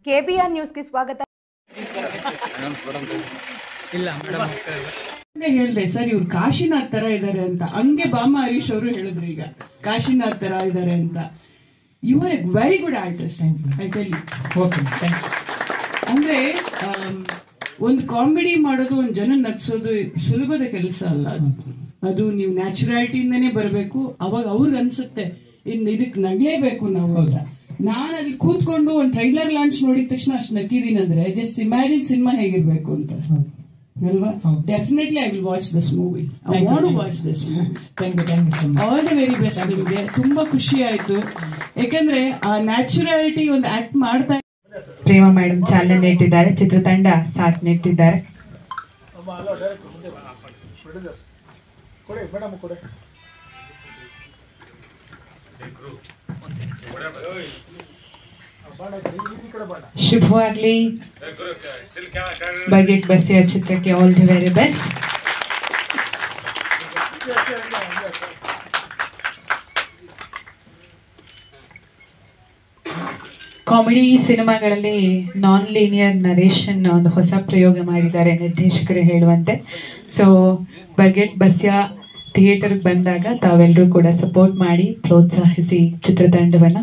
KBR ನ್ಯೂಸ್ಗೆ ಸ್ವಾಗತ. ಇಲ್ಲ ಮೇಡಮ್ ಹೇಳಿದೆ ಸರ್ ಇವ್ರು ಕಾಶಿನಾಥ್ ತರ ಇದ್ದಾರೆ ಅಂತ. ಹಂಗೆ ಬಾಮ ಹರೀಶ್ ಅವರು ಹೇಳಿದ್ರು ಈಗ ಕಾಶಿನಾಥ್ ತರ ಇದ್ದಾರೆ ಅಂತ. You are a very good artist I tell you. Okay thank you. ಅಂದ್ರೆ ಒಂದು ಕಾಮಿಡಿ ಮಾಡೋದು, ಒಂದು ಜನ ನಗ್ಸೋದು ಸುಲಭದ ಕೆಲಸ ಅಲ್ಲ. ಅದು ನೀವು ನ್ಯಾಚುರಾಲಿಟಿಯಿಂದನೇ ಬರಬೇಕು. ಅವಾಗ ಅವ್ರಿಗೆ ಅನ್ಸುತ್ತೆ ಇನ್ನು ಇದಕ್ಕೆ ನಗ್ಲೇಬೇಕು ನಾವು ಅಂತ. ನಾನು ಅಲ್ಲಿ ಕೂತ್ಕೊಂಡು ಒಂದು ಟ್ರೈಲರ್ ಲಾಂಚ್ ನೋಡಿದ ತಕ್ಷಣ ಅಷ್ಟು ನಗ್ಗಿದ್ದೀನಿ ಅಂದ್ರೆ ಜಸ್ಟ್ ಇಮ್ಯಾಜಿನ್ ಸಿನಿಮಾ ಹೇಗಿರ್ಬೇಕು ಅಂತ ಅಲ್ವಾ. Definitely I will watch this movie. I want to watch this movie. All the very best. ನಿಮಗೆ ತುಂಬಾ ಖುಷಿ ಆಯ್ತು, ಯಾಕಂದ್ರೆ ಆ ನ್ಯಾಚುರಾಲಿಟಿ ಒಂದು ಆಕ್ಟ್ ಮಾಡ್ತಾ. ಪ್ರೇಮಾ ಮೇಡಮ್ ಚಾಲನೆ ನೀಡಿದ್ದಾರೆ, ಚಿತ್ರತಂಡ ಸಾಥ್ ನೀಡುತ್ತಿದ್ದಾರೆ. ಶುಭವಾಗ್ಲಿ. ಬರ್ಗೆಟ್ ಬಸ್ಸಿಯ ಚಿತ್ರಕ್ಕೆ all the very best. Comedy ಸಿನಿಮಾಗಳಲ್ಲಿ ನಾನ್ ಲೀನಿಯರ್ ನರೇಷನ್ ಒಂದು ಹೊಸ ಪ್ರಯೋಗ ಮಾಡಿದ್ದಾರೆ ನಿರ್ದೇಶಕರು ಹೇಳುವಂತೆ. ಸೊ ಬರ್ಗೆಟ್ ಬಸ್ಯ ಥಿಯೇಟರ್ಗೆ ಬಂದಾಗ ತಾವೆಲ್ಲರೂ ಕೂಡ ಸಪೋರ್ಟ್ ಮಾಡಿ ಪ್ರೋತ್ಸಾಹಿಸಿ ಚಿತ್ರತಂಡವನ್ನು.